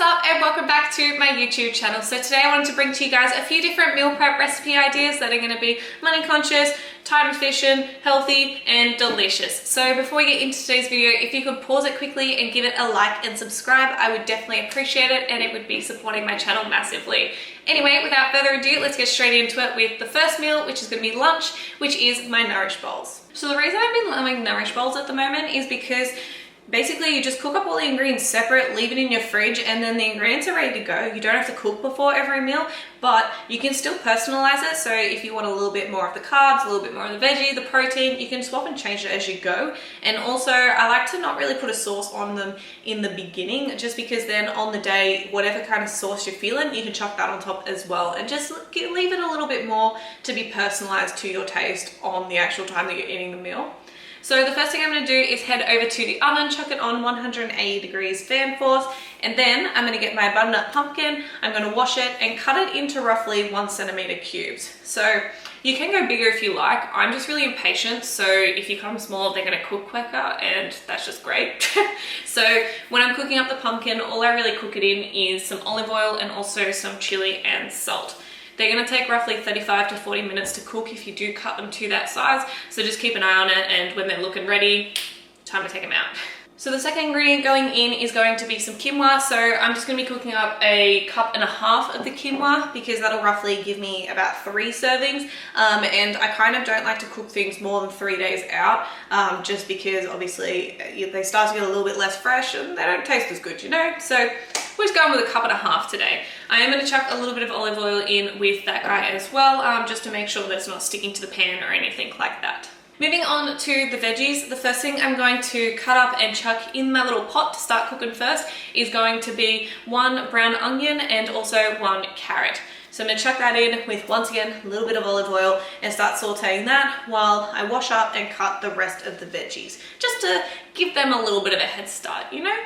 up and welcome back to my YouTube channel. So today I wanted to bring to you guys a few different meal prep recipe ideas that are going to be money conscious, time efficient, healthy and delicious. So before we get into today's video, if you could pause it quickly and give it a like and subscribe, I would definitely appreciate it and it would be supporting my channel massively. Anyway, without further ado, let's get straight into it with the first meal, which is going to be lunch, which is my Nourish Bowls. So the reason I've been loving Nourish Bowls at the moment is because basically you just cook up all the ingredients separate, leave it in your fridge, and then the ingredients are ready to go. You don't have to cook before every meal, but you can still personalize it. So if you want a little bit more of the carbs, a little bit more of the veggie, the protein, you can swap and change it as you go. And also I like to not really put a sauce on them in the beginning, just because then on the day, whatever kind of sauce you're feeling, you can chuck that on top as well and just leave it a little bit more to be personalized to your taste on the actual time that you're eating the meal. So the first thing I'm going to do is head over to the oven, chuck it on 180 degrees fan force, and then I'm going to get my butternut pumpkin, I'm going to wash it and cut it into roughly 1 centimeter cubes. So you can go bigger if you like. I'm just really impatient, so if you come small, they're going to cook quicker, and that's just great. So when I'm cooking up the pumpkin, all I really cook it in is some olive oil and also some chili and salt. They're going to take roughly 35 to 40 minutes to cook if you do cut them to that size. So just keep an eye on it, and when they're looking ready, time to take them out. So the second ingredient going in is going to be some quinoa. So I'm just going to be cooking up 1.5 cups of the quinoa because that'll roughly give me about 3 servings. And I kind of don't like to cook things more than 3 days out, just because obviously they start to get a little bit less fresh and they don't taste as good, you know? So we're just going with 1.5 cups today. I am going to chuck a little bit of olive oil in with that guy as well, just to make sure that it's not sticking to the pan or anything like that. Moving on to the veggies, the first thing I'm going to cut up and chuck in my little pot to start cooking first is going to be 1 brown onion and also 1 carrot. So I'm going to chuck that in with, once again, a little bit of olive oil and start sauteing that while I wash up and cut the rest of the veggies, just to give them a little bit of a head start, you know?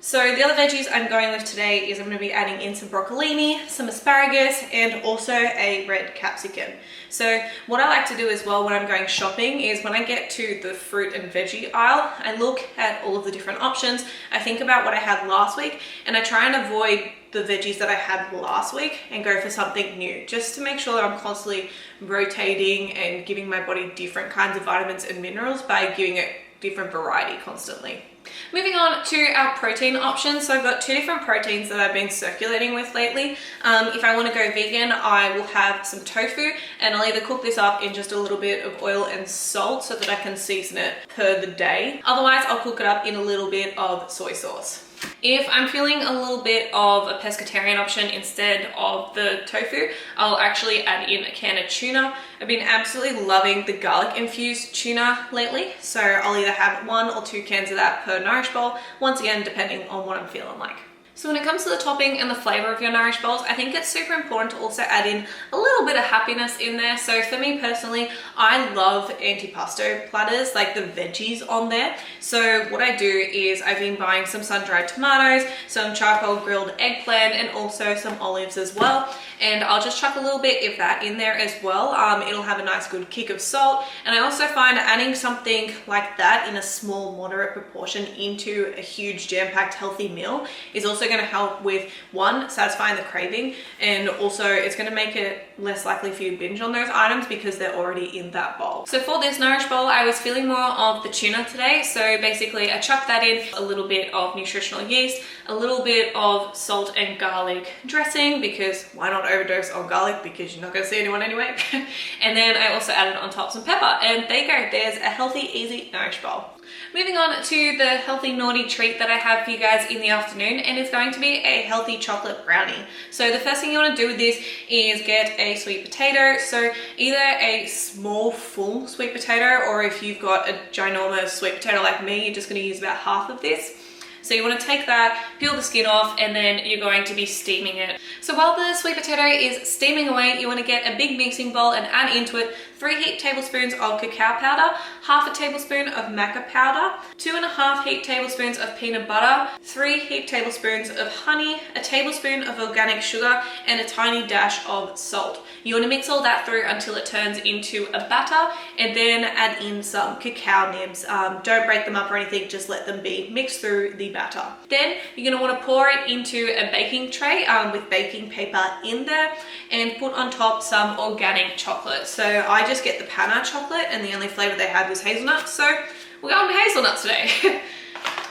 So the other veggies I'm going with today is I'm going to be adding in some broccolini, some asparagus, and also a red capsicum. So what I like to do as well when I'm going shopping is when I get to the fruit and veggie aisle, I look at all of the different options. I think about what I had last week and I try and avoid the veggies that I had last week and go for something new, just to make sure that I'm constantly rotating and giving my body different kinds of vitamins and minerals by giving it different variety constantly. Moving on to our protein options. So I've got 2 different proteins that I've been circulating with lately. If I want to go vegan, I will have some tofu and I'll either cook this up in just a little bit of oil and salt so that I can season it per the day. Otherwise, I'll cook it up in a little bit of soy sauce. If I'm feeling a little bit of a pescatarian option instead of the tofu, I'll actually add in a can of tuna. I've been absolutely loving the garlic infused tuna lately, so I'll either have 1 or 2 cans of that per Nourish Bowl, once again depending on what I'm feeling like. So when it comes to the topping and the flavor of your Nourish Bowls, I think it's super important to also add in a little bit of happiness in there. So for me personally, I love antipasto platters, like the veggies on there. So what I do is I've been buying some sun-dried tomatoes, some charcoal grilled eggplant, and also some olives as well. And I'll just chuck a little bit of that in there as well. It'll have a nice good kick of salt. And I also find adding something like that in a small, moderate proportion into a huge jam-packed healthy meal is also going to help with, 1, satisfying the craving, and also it's going to make it less likely for you to binge on those items because they're already in that bowl. So for this Nourish Bowl, I was feeling more of the tuna today. So basically I chucked that in, a little bit of nutritional yeast, a little bit of salt and garlic dressing, because why not overdose on garlic, because you're not going to see anyone anyway. And then I also added on top some pepper, and there you go, there's a healthy, easy Nourish Bowl. Moving on to the healthy naughty treat that I have for you guys in the afternoon, and it's going to be a healthy chocolate brownie. So the first thing you want to do with this is get a sweet potato. So either a small full sweet potato, or if you've got a ginormous sweet potato like me, you're just going to use about half of this. So you want to take that, peel the skin off, and then you're going to be steaming it. So while the sweet potato is steaming away, you want to get a big mixing bowl and add into it 3 heaped tablespoons of cacao powder, half a tablespoon of maca powder, 2.5 heaped tablespoons of peanut butter, 3 heaped tablespoons of honey, a tablespoon of organic sugar, and a tiny dash of salt. You want to mix all that through until it turns into a batter, and then add in some cacao nibs. Don't break them up or anything, just let them be mixed through the batter. Then you're going to want to pour it into a baking tray with baking paper in there and put on top some organic chocolate. So I just get the panna chocolate and the only flavor they had was hazelnut, so we're going hazelnuts today.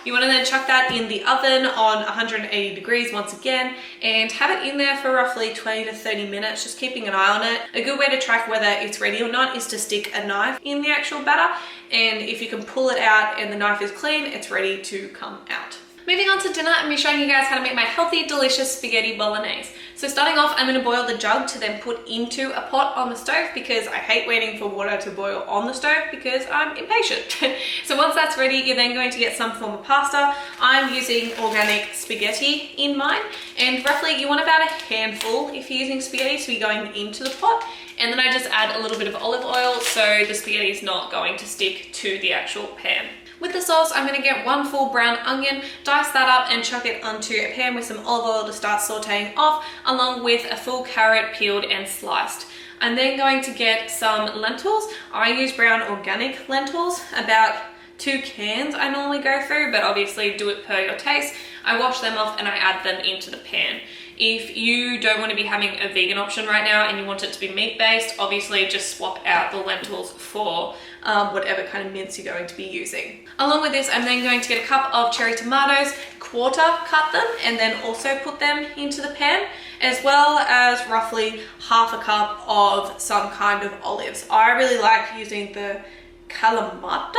You want to then chuck that in the oven on 180 degrees once again and have it in there for roughly 20 to 30 minutes, just keeping an eye on it. A good way to track whether it's ready or not is to stick a knife in the actual batter, and if you can pull it out and the knife is clean, it's ready to come out. Moving on to dinner, I'm going to be showing you guys how to make my healthy, delicious spaghetti bolognese. So starting off, I'm going to boil the jug to then put into a pot on the stove because I hate waiting for water to boil on the stove because I'm impatient. So once that's ready, you're then going to get some form of pasta. I'm using organic spaghetti in mine, and roughly you want about a handful if you're using spaghetti to be going into the pot. And then I just add a little bit of olive oil so the spaghetti is not going to stick to the actual pan. With the sauce, I'm going to get 1 full brown onion, dice that up and chuck it onto a pan with some olive oil to start sauteing off, along with a full carrot peeled and sliced. I'm then going to get some lentils. I use brown organic lentils, about 2 cans I normally go through, but obviously do it per your taste. I wash them off and I add them into the pan. If you don't want to be having a vegan option right now and you want it to be meat-based, obviously just swap out the lentils for whatever kind of mince you're going to be using. Along with this, I'm then going to get a cup of cherry tomatoes, quarter cut them, and then also put them into the pan, as well as roughly half a cup of some kind of olives. I really like using the Kalamata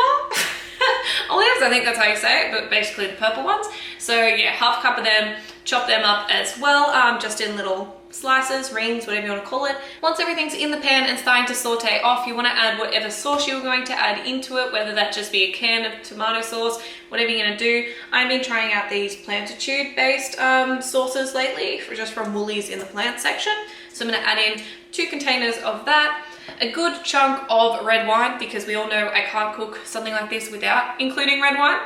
olives, I think that's how you say it, but basically the purple ones. So yeah, half a cup of them, chop them up as well, just in little slices, rings, whatever you want to call it. Once everything's in the pan and starting to saute off, you want to add whatever sauce you're going to add into it, whether that just be a can of tomato sauce, whatever you're going to do. I've been trying out these plantitude based sauces lately, just from Woolies in the plant section. So I'm going to add in 2 containers of that, a good chunk of red wine, because we all know I can't cook something like this without including red wine.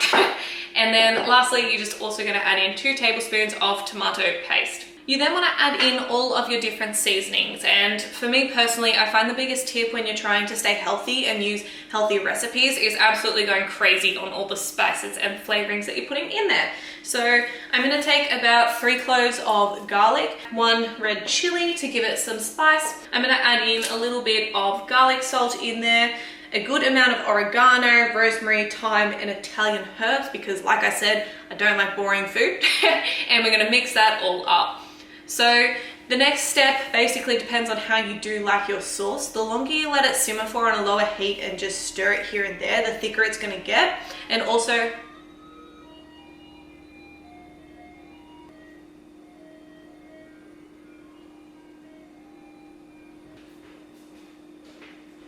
And then lastly, you're just also going to add in 2 tablespoons of tomato paste. You then want to add in all of your different seasonings, and for me personally, I find the biggest tip when you're trying to stay healthy and use healthy recipes is absolutely going crazy on all the spices and flavorings that you're putting in there. So I'm going to take about 3 cloves of garlic, 1 red chili to give it some spice. I'm going to add in a little bit of garlic salt in there, a good amount of oregano, rosemary, thyme, and Italian herbs, because like I said, I don't like boring food. And we're going to mix that all up. So the next step basically depends on how you do like your sauce. The longer you let it simmer for on a lower heat and just stir it here and there, the thicker it's going to get. And also,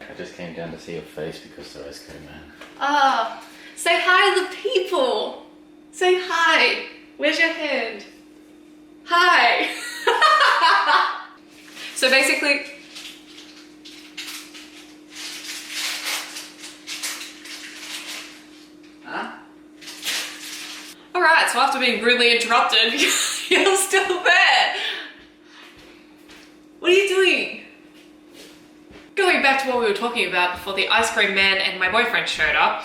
I just came down to see your face because the ice cream man. ah, say hi to the people. Say hi. Where's your hand? Hi. So basically, Huh? all right, so after being rudely interrupted, you're still there. What are you doing? Going back to what we were talking about before the ice cream man and my boyfriend showed up,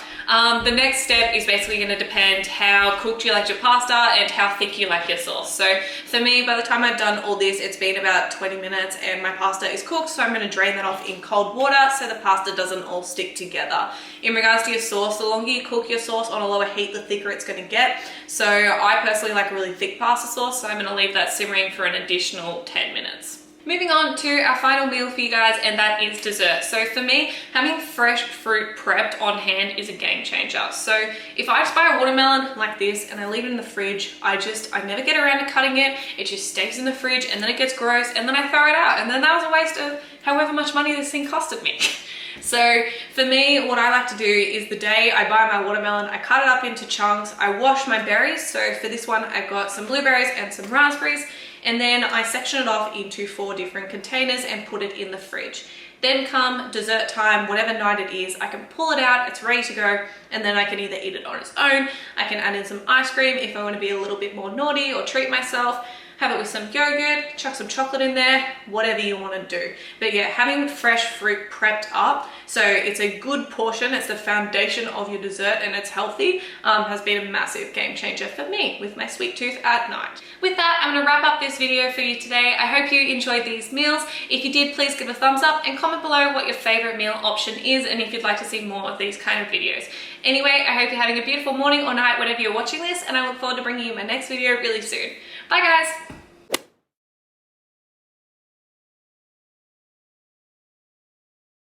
the next step is basically going to depend how cooked you like your pasta and how thick you like your sauce. So for me, by the time I've done all this, it's been about 20 minutes and my pasta is cooked, so I'm going to drain that off in cold water so the pasta doesn't all stick together. In regards to your sauce, the longer you cook your sauce on a lower heat, the thicker it's going to get. So I personally like a really thick pasta sauce, so I'm going to leave that simmering for an additional 10 minutes. Moving on to our final meal for you guys, and that is dessert. So for me, having fresh fruit prepped on hand is a game changer. So if I just buy a watermelon like this and I leave it in the fridge, I never get around to cutting it. It just stays in the fridge and then it gets gross and then I throw it out. And then that was a waste of however much money this thing costed me. So for me, what I like to do is the day I buy my watermelon, I cut it up into chunks, I wash my berries. So for this one, I've got some blueberries and some raspberries. And then I section it off into 4 different containers and put it in the fridge. Then come dessert time, whatever night it is, I can pull it out, it's ready to go, and then I can either eat it on its own, I can add in some ice cream if I want to be a little bit more naughty or treat myself. have it with some yogurt, chuck some chocolate in there, whatever you want to do. But yeah, having fresh fruit prepped up so it's a good portion, it's the foundation of your dessert and it's healthy, has been a massive game changer for me with my sweet tooth at night. With that, I'm going to wrap up this video for you today. I hope you enjoyed these meals. If you did, please give a thumbs up and comment below what your favorite meal option is and if you'd like to see more of these kind of videos. Anyway, I hope you're having a beautiful morning or night whenever you're watching this, and I look forward to bringing you my next video really soon. Bye guys!